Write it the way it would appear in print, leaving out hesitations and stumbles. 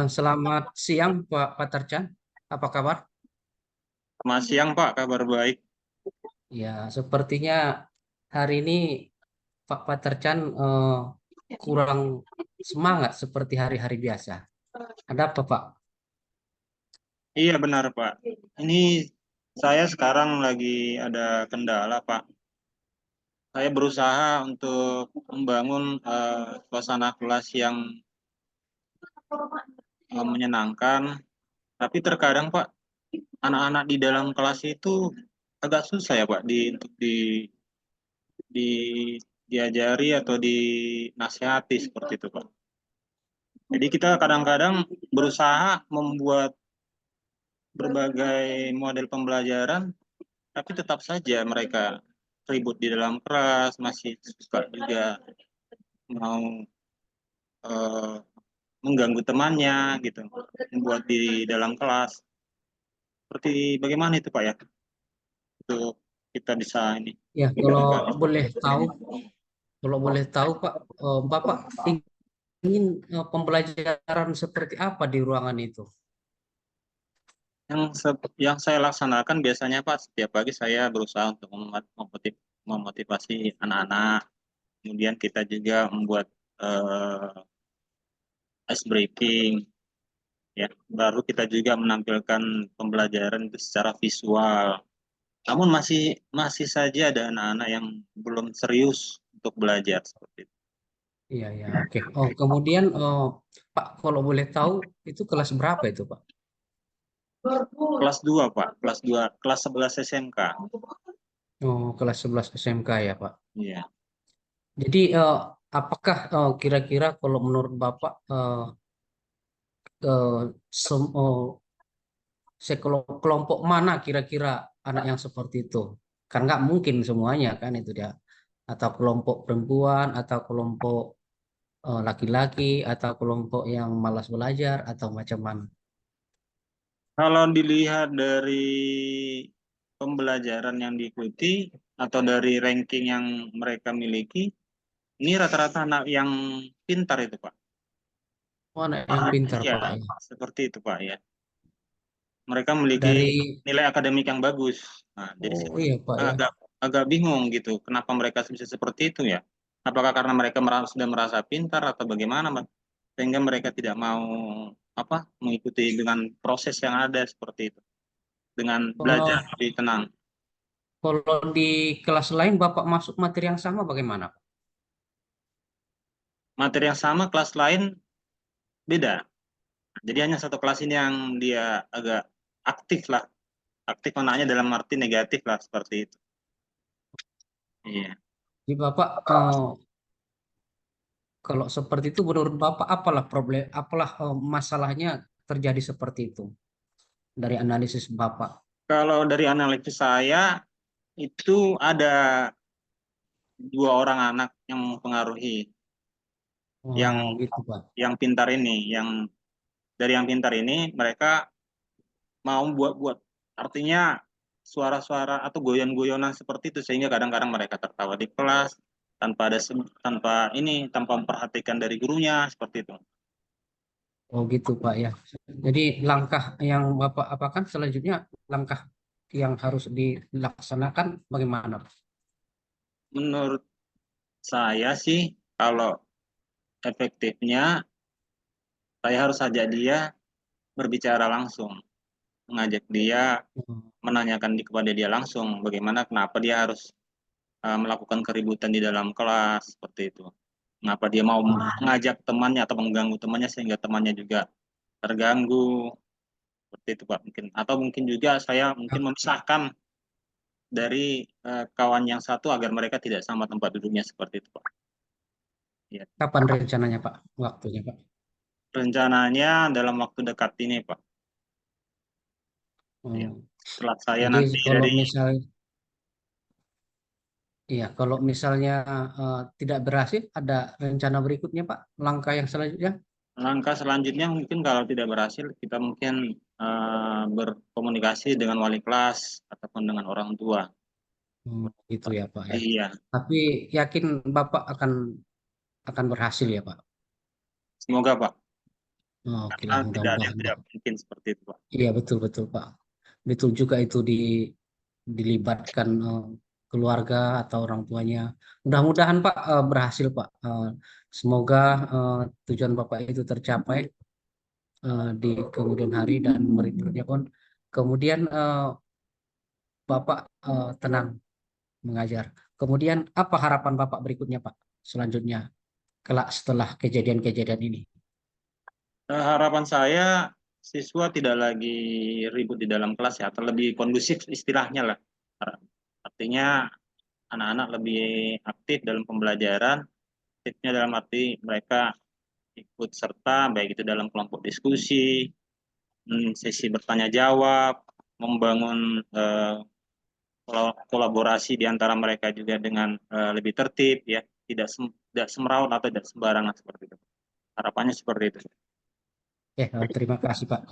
Selamat siang Pak Patarcan, apa kabar? Selamat siang Pak, kabar baik. Ya, sepertinya hari ini Pak Patarcan kurang semangat seperti hari-hari biasa. Ada apa Pak? Iya benar Pak. Ini saya sekarang lagi ada kendala Pak. Saya berusaha untuk membangun suasana kelas yang menyenangkan, tapi terkadang Pak, anak-anak di dalam kelas itu agak susah ya Pak untuk di diajari atau dinasihati seperti itu Pak. Jadi kita kadang-kadang berusaha membuat berbagai model pembelajaran, tapi tetap saja mereka ribut di dalam kelas, masih suka juga mau eh, mengganggu temannya gitu, membuat di dalam kelas. Seperti bagaimana itu Pak ya? Untuk kita bisa ini Ya, menjaga. kalau boleh tahu Pak, Bapak ingin pembelajaran seperti apa di ruangan itu? Yang saya laksanakan biasanya Pak, setiap pagi saya berusaha untuk memotivasi anak-anak. Kemudian kita juga membuat ice breaking, ya. Baru kita juga menampilkan pembelajaran itu secara visual. Namun masih masih saja ada anak-anak yang belum serius untuk belajar seperti itu. Iya, ya, oke. Oh, kemudian Pak, kalau boleh tahu itu kelas berapa itu Pak? Kelas 2 Pak, kelas 2, kelas 11 SMK. Oh, kelas 11 SMK ya Pak. Iya. Jadi apakah kira-kira kalau menurut Bapak eh, kelompok mana kira-kira anak yang seperti itu? Kan nggak mungkin semuanya kan itu dia. Atau kelompok perempuan, atau kelompok laki-laki, atau kelompok yang malas belajar, atau macam mana? Kalau dilihat dari pembelajaran yang diikuti atau dari ranking yang mereka miliki, ini rata-rata anak yang pintar itu Pak. Oh, anak yang pintar Iya, Pak ya. seperti itu Pak ya. Mereka memiliki Dari nilai akademik yang bagus. Nah, jadi oh saya iya Pak ya. agak agak bingung gitu, kenapa mereka bisa seperti itu ya? Apakah karena mereka sudah merasa pintar atau bagaimana, Mas? Sehingga mereka tidak mau mengikuti dengan proses yang ada seperti itu, dengan Kalau belajar lebih tenang. kalau di kelas lain Bapak masuk materi yang sama bagaimana Pak? Materi yang sama, kelas lain beda. Jadi hanya satu kelas ini yang dia agak aktif lah, aktif anaknya dalam arti negatif lah seperti itu. Iya. Jadi Bapak kalau seperti itu menurut Bapak apalah problem, apalah masalahnya terjadi seperti itu dari analisis Bapak? Kalau dari analisis saya itu ada dua orang anak yang mempengaruhi yang Oh gitu Pak. yang pintar ini, yang pintar ini mereka mau buat artinya suara-suara atau goyon-goyonan seperti itu sehingga kadang-kadang mereka tertawa di kelas tanpa memperhatikan dari gurunya seperti itu. Oh gitu Pak ya. Jadi langkah yang Bapak apakan selanjutnya, langkah yang harus dilaksanakan bagaimana Pak? Menurut saya sih kalau efektifnya saya harus ajak dia berbicara langsung, mengajak dia Oh, menanyakan kepada dia langsung bagaimana kenapa dia harus melakukan keributan di dalam kelas seperti itu. Mengapa dia mau mengajak temannya atau mengganggu temannya sehingga temannya juga terganggu seperti itu Pak mungkin. Atau mungkin juga saya mungkin memisahkan dari kawan yang satu agar mereka tidak sama tempat duduknya seperti itu Pak. Ya. kapan rencananya Pak? Waktunya Pak? Rencananya dalam waktu dekat ini Pak. Ya. Oh, Setelah saya jadi nanti kalau dari misal iya, kalau misalnya tidak berhasil, ada rencana berikutnya Pak, langkah yang selanjutnya? langkah selanjutnya mungkin kalau tidak berhasil kita mungkin berkomunikasi dengan wali kelas ataupun dengan orang tua. Hmm, gitu ya Pak ya. Iya, Tapi yakin Bapak akan berhasil ya Pak. semoga Pak. Oke karena lah, tidak ada yang mudah-mudahan tidak Pak. mungkin seperti itu, Pak. Iya betul betul Pak. Betul juga itu dilibatkan keluarga atau orang tuanya. Mudah-mudahan Pak berhasil Pak. Semoga tujuan Bapak itu tercapai di kemudian hari dan murid-muridnya pun kemudian Bapak tenang mengajar. Kemudian apa harapan Bapak berikutnya Pak? Selanjutnya kelak setelah kejadian-kejadian ini. Harapan saya siswa tidak lagi ribut di dalam kelas ya, atau lebih kondusif istilahnya lah. Artinya anak-anak lebih aktif dalam pembelajaran, aktifnya dalam arti mereka ikut serta baik itu dalam kelompok diskusi, sesi bertanya jawab, membangun kolaborasi di antara mereka juga dengan lebih tertib ya, tidak semeraut atau tidak sembarangan seperti itu. Harapannya seperti itu. Terima kasih Pak.